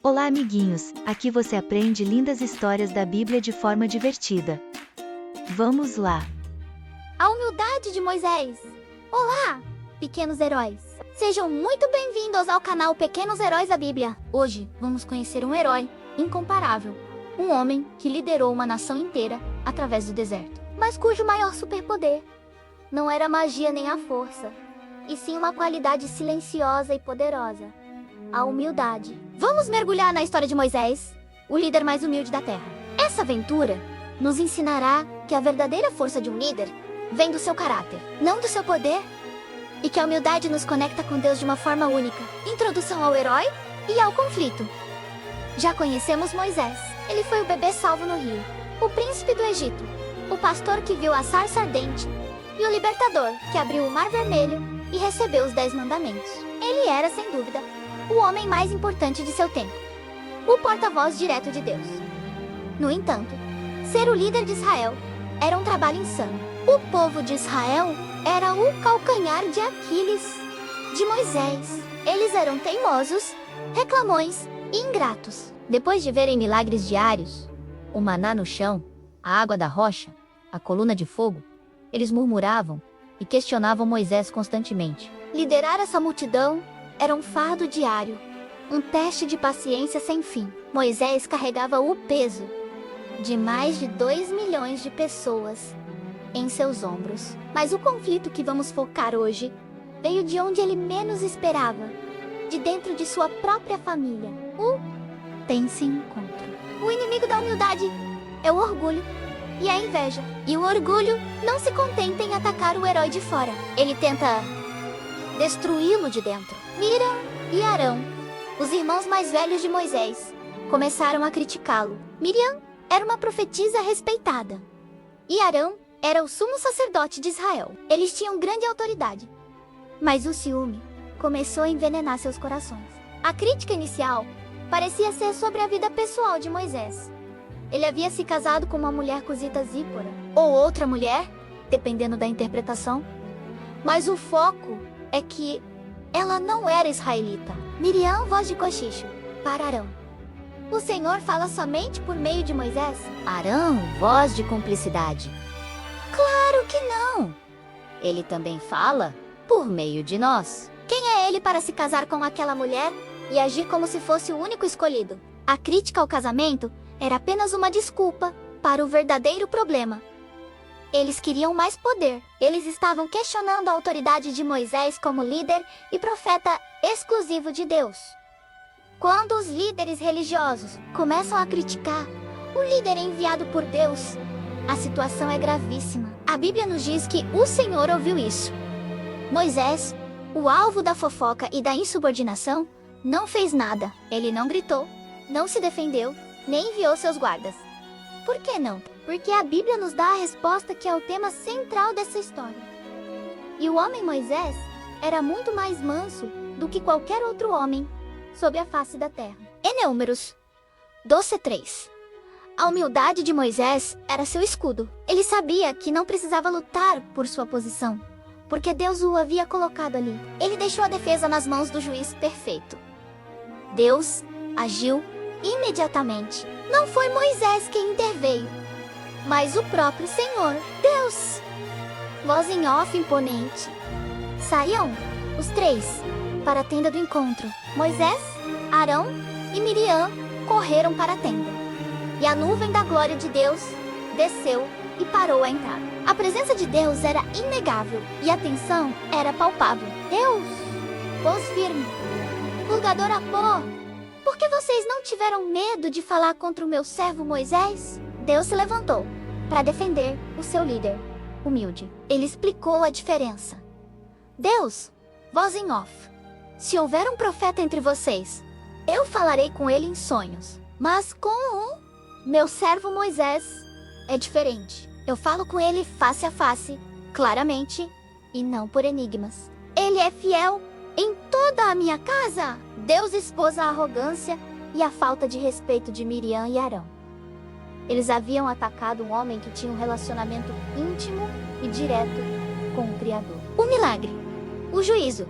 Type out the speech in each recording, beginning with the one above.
Olá, amiguinhos! Aqui você aprende lindas histórias da Bíblia de forma divertida. Vamos lá! A humildade de Moisés. Olá, pequenos heróis! Sejam muito bem-vindos ao canal Pequenos Heróis da Bíblia. Hoje vamos conhecer um herói incomparável. Um homem que liderou uma nação inteira através do deserto, mas cujo maior superpoder não era a magia nem a força, e sim uma qualidade silenciosa e poderosa: a humildade. Vamos mergulhar na história de Moisés, o líder mais humilde da terra. Essa aventura nos ensinará que a verdadeira força de um líder vem do seu caráter, não do seu poder, e que a humildade nos conecta com Deus de uma forma única. Introdução ao herói e ao conflito. Já conhecemos Moisés. Ele foi o bebê salvo no rio, o príncipe do Egito, o pastor que viu a sarça ardente e o libertador que abriu o mar vermelho e recebeu os 10 mandamentos. Ele era, sem dúvida, o homem mais importante de seu tempo, o porta-voz direto de Deus. No entanto, ser o líder de Israel era um trabalho insano. O povo de Israel era o calcanhar de Aquiles de Moisés. Eles eram teimosos, reclamões e ingratos. Depois de verem milagres diários, o maná no chão, a água da rocha, a coluna de fogo, eles murmuravam e questionavam Moisés constantemente. Liderar essa multidão era um fardo diário, um teste de paciência sem fim. Moisés carregava o peso de mais de 2 milhões de pessoas em seus ombros. Mas o conflito que vamos focar hoje veio de onde ele menos esperava, de dentro de sua própria família. Tem-se encontro. O inimigo da humildade é o orgulho e a inveja. E o orgulho não se contenta em atacar o herói de fora. Ele tenta destruí-lo de dentro. Miriam e Arão, os irmãos mais velhos de Moisés, começaram a criticá-lo. Miriam era uma profetisa respeitada, e Arão era o sumo sacerdote de Israel. Eles tinham grande autoridade, mas o ciúme começou a envenenar seus corações. A crítica inicial parecia ser sobre a vida pessoal de Moisés. Ele havia se casado com uma mulher cusita Zípora, ou outra mulher, dependendo da interpretação. Mas o foco é que ela não era israelita. Miriam, voz de cochicho, para Arão: o Senhor fala somente por meio de Moisés? Arão, voz de cumplicidade: claro que não! Ele também fala por meio de nós. Quem é ele para se casar com aquela mulher e agir como se fosse o único escolhido? A crítica ao casamento era apenas uma desculpa para o verdadeiro problema. Eles queriam mais poder. Eles estavam questionando a autoridade de Moisés como líder e profeta exclusivo de Deus. Quando os líderes religiosos começam a criticar o líder enviado por Deus, a situação é gravíssima. A Bíblia nos diz que o Senhor ouviu isso. Moisés, o alvo da fofoca e da insubordinação, não fez nada. Ele não gritou, não se defendeu, nem enviou seus guardas. Por que não? Porque a Bíblia nos dá a resposta que é o tema central dessa história. E o homem Moisés era muito mais manso do que qualquer outro homem sobre a face da terra. Em Números 12:3. A humildade de Moisés era seu escudo. Ele sabia que não precisava lutar por sua posição, porque Deus o havia colocado ali. Ele deixou a defesa nas mãos do juiz perfeito. Deus agiu imediatamente. Não foi Moisés quem interveio, mas o próprio Senhor, Deus. Voz em off imponente. Saiam os 3 para a tenda do encontro. Moisés, Arão e Miriam correram para a tenda. E a nuvem da glória de Deus desceu e parou a entrada. A presença de Deus era inegável e a tensão era palpável. Deus pôs firme, purgador a pó: por que vocês não tiveram medo de falar contra o meu servo Moisés? Deus se levantou para defender o seu líder humilde. Ele explicou a diferença. Deus, voz em off: se houver um profeta entre vocês, eu falarei com ele em sonhos. Mas com o meu servo Moisés é diferente. Eu falo com ele face a face, claramente, e não por enigmas. Ele é fiel em toda a minha casa. Deus expôs a arrogância e a falta de respeito de Miriam e Arão. Eles haviam atacado um homem que tinha um relacionamento íntimo e direto com o Criador. O milagre, o juízo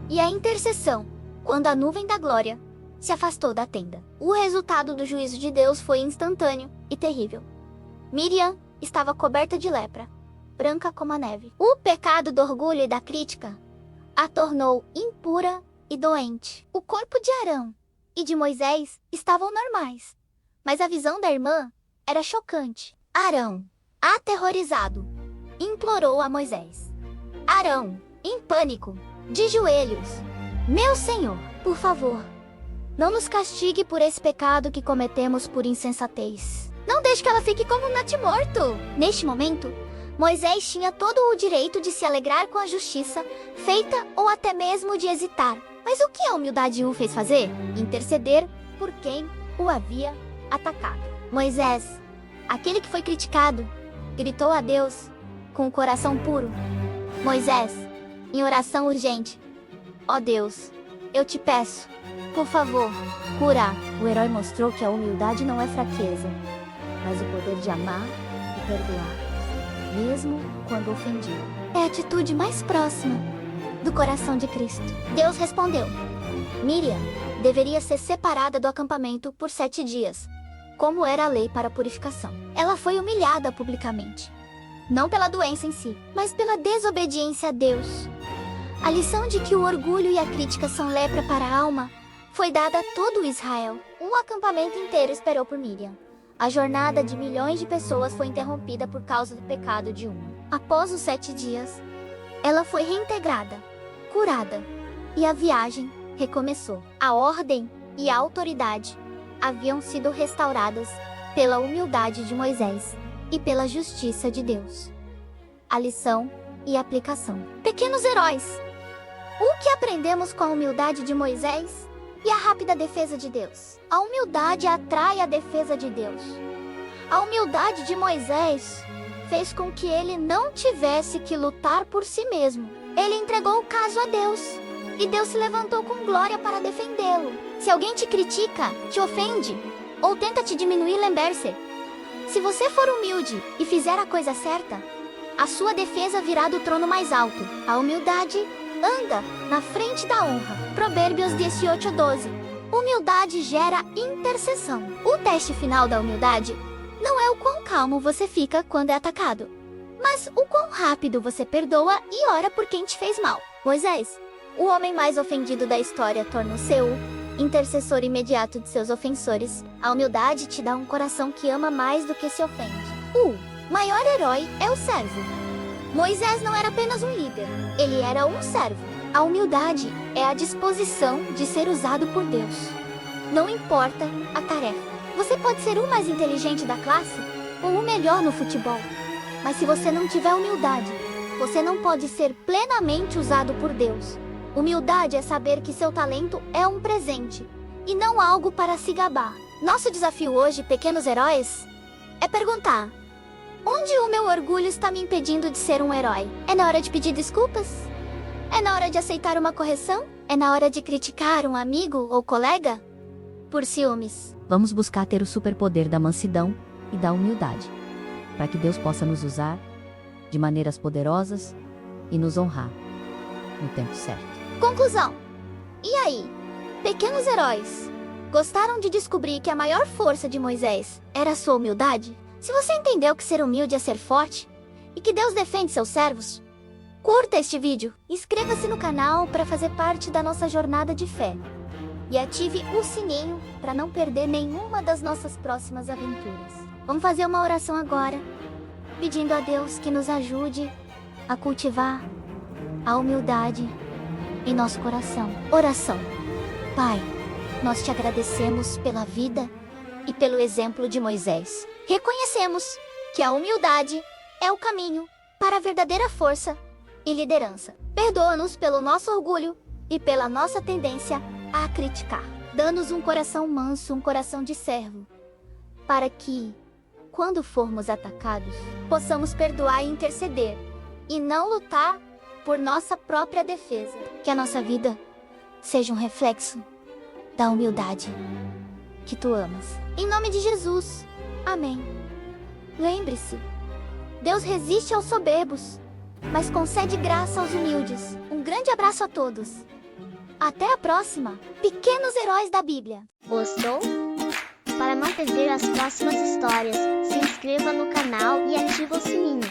e a intercessão, quando a nuvem da glória se afastou da tenda. O resultado do juízo de Deus foi instantâneo e terrível. Miriam estava coberta de lepra, branca como a neve. O pecado do orgulho e da crítica a tornou impura e doente. O corpo de Arão e de Moisés estavam normais, mas a visão da irmã era chocante. Arão, aterrorizado, implorou a Moisés. Arão, em pânico, de joelhos: Meu Senhor, por favor, não nos castigue por esse pecado que cometemos por insensatez. Não deixe que ela fique como um natimorto. Neste momento, Moisés tinha todo o direito de se alegrar com a justiça feita ou até mesmo de hesitar. Mas o que a humildade o fez fazer? Interceder por quem o havia atacado. Moisés, aquele que foi criticado, gritou a Deus com o coração puro. Moisés, em oração urgente: Ó Deus, eu te peço, por favor, cura. O herói mostrou que a humildade não é fraqueza, mas o poder de amar e perdoar, mesmo quando ofendido. É a atitude mais próxima do coração de Cristo. Deus respondeu: Miriam deveria ser separada do acampamento por 7 dias, como era a lei para a purificação. Ela foi humilhada publicamente, não pela doença em si, mas pela desobediência a Deus. A lição de que o orgulho e a crítica são lepra para a alma foi dada a todo Israel. Um acampamento inteiro esperou por Miriam. A jornada de milhões de pessoas foi interrompida por causa do pecado de uma. Após os 7 dias, ela foi reintegrada, curada, e a viagem recomeçou. A ordem e a autoridade haviam sido restauradas pela humildade de Moisés e pela justiça de Deus. A lição e aplicação. Pequenos heróis, o que aprendemos com a humildade de Moisés e a rápida defesa de Deus? A humildade atrai a defesa de Deus. A humildade de Moisés fez com que ele não tivesse que lutar por si mesmo. Ele entregou o caso a Deus, e Deus se levantou com glória para defendê-lo. Se alguém te critica, te ofende, ou tenta te diminuir, lembre-se: se você for humilde e fizer a coisa certa, a sua defesa virá do trono mais alto. A humildade anda na frente da honra. Provérbios 18:12. Humildade gera intercessão. O teste final da humildade não é o quão calmo você fica quando é atacado, mas o quão rápido você perdoa e ora por quem te fez mal. Moisés, o homem mais ofendido da história, tornou-se o intercessor imediato de seus ofensores. A humildade te dá um coração que ama mais do que se ofende. O maior herói é o servo. Moisés não era apenas um líder, ele era um servo. A humildade é a disposição de ser usado por Deus. Não importa a tarefa. Você pode ser o mais inteligente da classe ou o melhor no futebol, mas se você não tiver humildade, você não pode ser plenamente usado por Deus. Humildade é saber que seu talento é um presente e não algo para se gabar. Nosso desafio hoje, pequenos heróis, é perguntar: onde o meu orgulho está me impedindo de ser um herói? É na hora de pedir desculpas? É na hora de aceitar uma correção? É na hora de criticar um amigo ou colega por ciúmes? Vamos buscar ter o superpoder da mansidão e da humildade, para que Deus possa nos usar de maneiras poderosas e nos honrar no tempo certo. Conclusão. E aí, pequenos heróis, gostaram de descobrir que a maior força de Moisés era a sua humildade? Se você entendeu que ser humilde é ser forte e que Deus defende seus servos, curta este vídeo, inscreva-se no canal para fazer parte da nossa jornada de fé e ative o sininho para não perder nenhuma das nossas próximas aventuras. Vamos fazer uma oração agora, pedindo a Deus que nos ajude a cultivar a humildade em nosso coração. Oração. Pai, nós te agradecemos pela vida e pelo exemplo de Moisés. Reconhecemos que a humildade é o caminho para a verdadeira força e liderança. Perdoa-nos pelo nosso orgulho e pela nossa tendência a criticar. Dá-nos um coração manso, um coração de servo, para que, quando formos atacados, possamos perdoar e interceder, e não lutar por nossa própria defesa. Que a nossa vida seja um reflexo da humildade que tu amas. Em nome de Jesus. Amém. Lembre-se, Deus resiste aos soberbos, mas concede graça aos humildes. Um grande abraço a todos. Até a próxima, pequenos heróis da Bíblia. Gostou? Para não perder as próximas histórias, se inscreva no canal e ative o sininho.